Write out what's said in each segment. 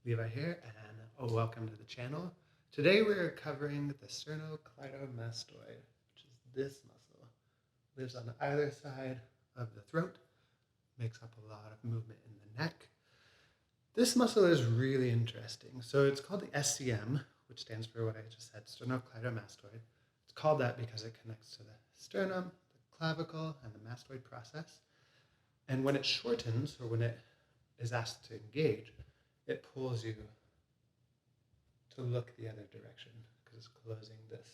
Levi here, and welcome to the channel. Today we're covering the sternocleidomastoid, which is this muscle. Lives on either side of the throat, makes up a lot of movement in the neck. This muscle is really interesting. So it's called the SCM, which stands for what I just said, sternocleidomastoid. It's called that because it connects to the sternum, the clavicle, and the mastoid process. And when it shortens, or when it is asked to engage, it pulls you to look the other direction because it's closing this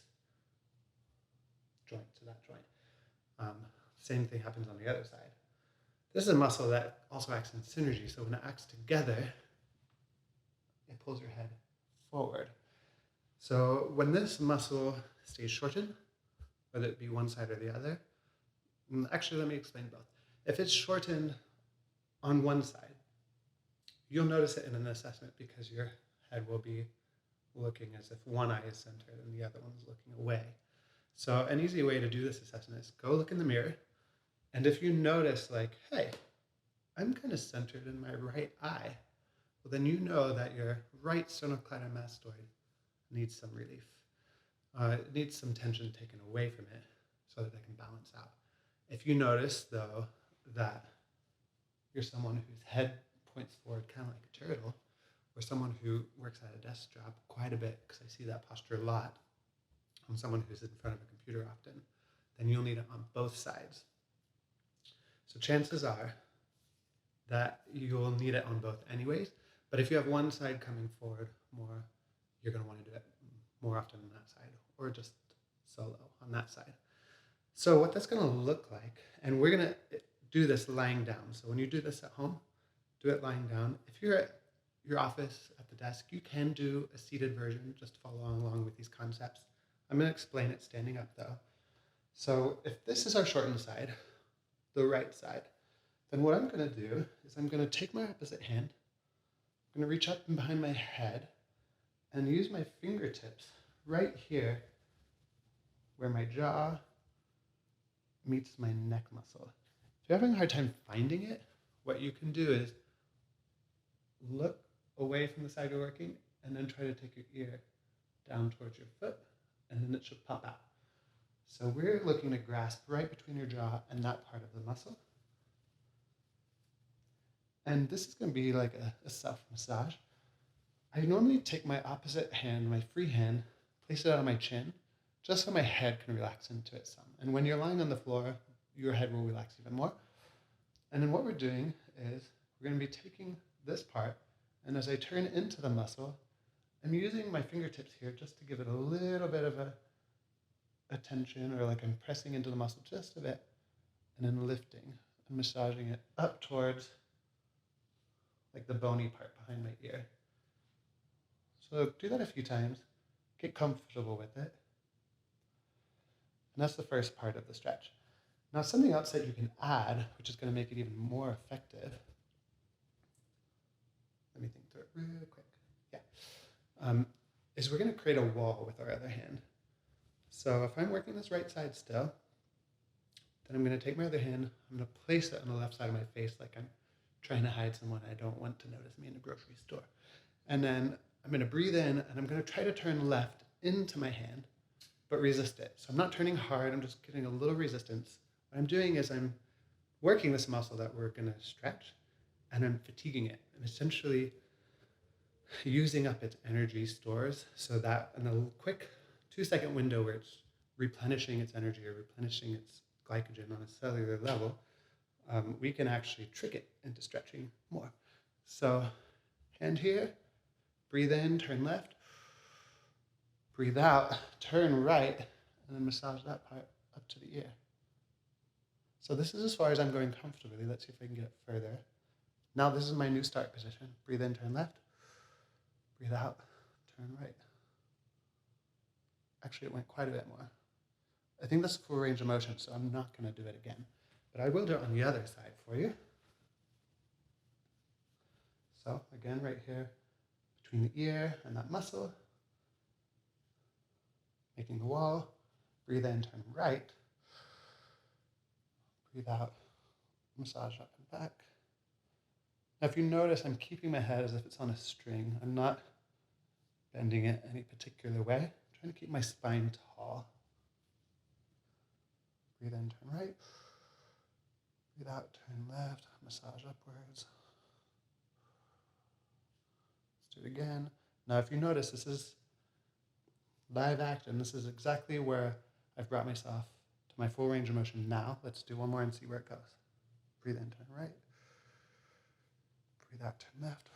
joint to that joint. Same thing happens on the other side. This is a muscle that also acts in synergy. So when it acts together, it pulls your head forward. So when this muscle stays shortened, whether it be one side or the other, actually let me explain both. If it's shortened on one side, you'll notice it in an assessment because your head will be looking as if one eye is centered and the other one's looking away. So an easy way to do this assessment is go look in the mirror, and if you notice like, hey, I'm kind of centered in my right eye, well then you know that your right sternocleidomastoid needs some relief. It needs some tension taken away from it so that it can balance out. If you notice though that you're someone whose head points forward kind of like a turtle, or someone who works at a desk job quite a bit, because I see that posture a lot on someone who's in front of a computer often, then you'll need it on both sides. So chances are that you'll need it on both anyways, but if you have one side coming forward more, you're going to want to do it more often on that side, or just solo on that side. So what that's going to look like, and we're going to do this lying down. So when you do this at home, do it lying down. If you're at your office at the desk, you can do a seated version just to follow along with these concepts. I'm going to explain it standing up though. So if this is our shortened side, the right side, then what I'm going to do is I'm going to take my opposite hand, I'm going to reach up and behind my head and use my fingertips right here where my jaw meets my neck muscle. If you're having a hard time finding it, what you can do is look away from the side you're working and then try to take your ear down towards your foot, and then it should pop out. So we're looking to grasp right between your jaw and that part of the muscle. And this is going to be like a self-massage. I normally take my opposite hand, my free hand, place it on my chin, just so my head can relax into it some. And when you're lying on the floor, your head will relax even more. And then what we're doing is we're going to be taking this part, and as I turn into the muscle, I'm using my fingertips here just to give it a little bit of a tension, or like I'm pressing into the muscle just a bit, and then lifting and massaging it up towards like the bony part behind my ear. So do that a few times, get comfortable with it. And that's the first part of the stretch. Now something else that you can add, which is going to make it even more effective, let me think through it real quick. Yeah. Is we're going to create a wall with our other hand. So if I'm working this right side still, then I'm going to take my other hand, I'm going to place it on the left side of my face like I'm trying to hide someone I don't want to notice me in a grocery store. And then I'm going to breathe in, and I'm going to try to turn left into my hand, but resist it. So I'm not turning hard, I'm just getting a little resistance. What I'm doing is I'm working this muscle that we're going to stretch, and I'm fatiguing it, and essentially using up its energy stores so that in a quick 2-second window where it's replenishing its energy or replenishing its glycogen on a cellular level, we can actually trick it into stretching more. So hand here, breathe in, turn left, breathe out, turn right, and then massage that part up to the ear. So this is as far as I'm going comfortably. Let's see if I can get it further. Now this is my new start position. Breathe in, turn left. Breathe out, turn right. Actually, it went quite a bit more. I think that's full range of motion, so I'm not going to do it again. But I will do it on the other side for you. So again, right here, between the ear and that muscle, making the wall. Breathe in, turn right. Breathe out, massage up and back. Now, if you notice, I'm keeping my head as if it's on a string. I'm not bending it any particular way. I'm trying to keep my spine tall. Breathe in, turn right. Breathe out, turn left. Massage upwards. Let's do it again. Now, if you notice, this is live action. This is exactly where I've brought myself to my full range of motion now. Let's do one more and see where it goes. Breathe in, turn right. Breathe out, turn left.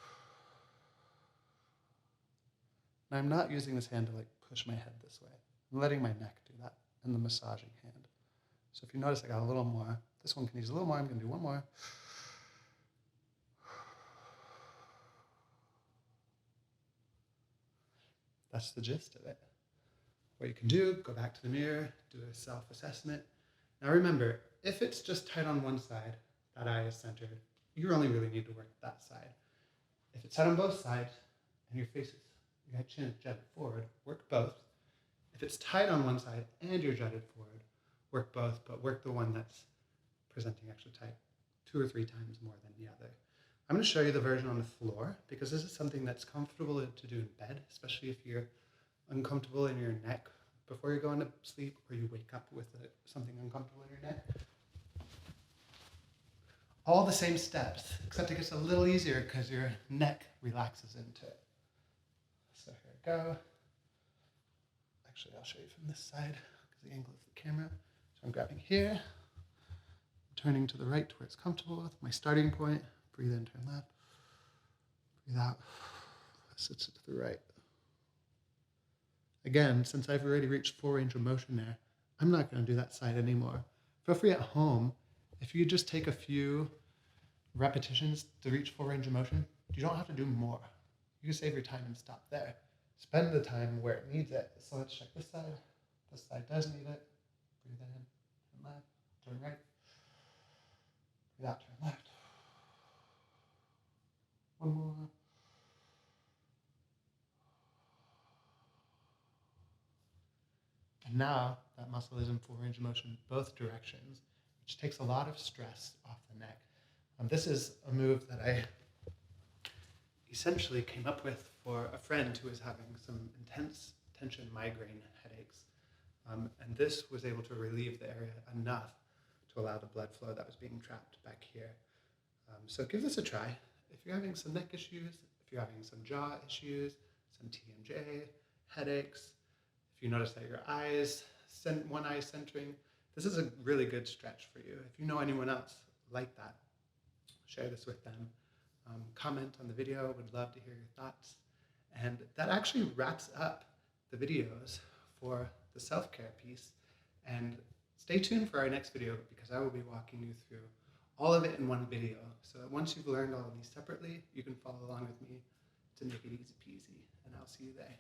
Now I'm not using this hand to like push my head this way. I'm letting my neck do that and the massaging hand. So if you notice, I got a little more. This one can use a little more. I'm going to do one more. That's the gist of it. What you can do, go back to the mirror, do a self-assessment. Now remember, if it's just tight on one side, that eye is centered, you only really need to work that side. If it's tight on both sides and your chin is jutted forward, work both. If it's tight on one side and you're jutted forward, work both, but work the one that's presenting extra tight 2 or 3 times more than the other. I'm going to show you the version on the floor because this is something that's comfortable to do in bed, especially if you're uncomfortable in your neck before you're going to sleep or you wake up with something uncomfortable in your neck. All the same steps, except it gets a little easier because your neck relaxes into it. So here we go. Actually, I'll show you from this side because the angle of the camera. So I'm grabbing here, turning to the right to where it's comfortable with my starting point. Breathe in, turn left. Breathe out. Sits it to the right. Again, since I've already reached full range of motion there, I'm not going to do that side anymore. Feel free at home, if you just take a few repetitions to reach full range of motion, you don't have to do more. You can save your time and stop there. Spend the time where it needs it. So let's check this side. This side does need it. Breathe in, turn left, turn right. Breathe out, turn left. One more. And now that muscle is in full range of motion both directions, which takes a lot of stress off the neck. This is a move that I essentially came up with for a friend who was having some intense tension migraine headaches. And this was able to relieve the area enough to allow the blood flow that was being trapped back here. So give this a try. If you're having some neck issues, if you're having some jaw issues, some TMJ, headaches, if you notice that your eyes, one eye centering, this is a really good stretch for you. If you know anyone else like that, share this with them. Comment on the video, would love to hear your thoughts. And that actually wraps up the videos for the self-care piece. And stay tuned for our next video because I will be walking you through all of it in one video. So that once you've learned all of these separately, you can follow along with me to make it easy peasy. And I'll see you there.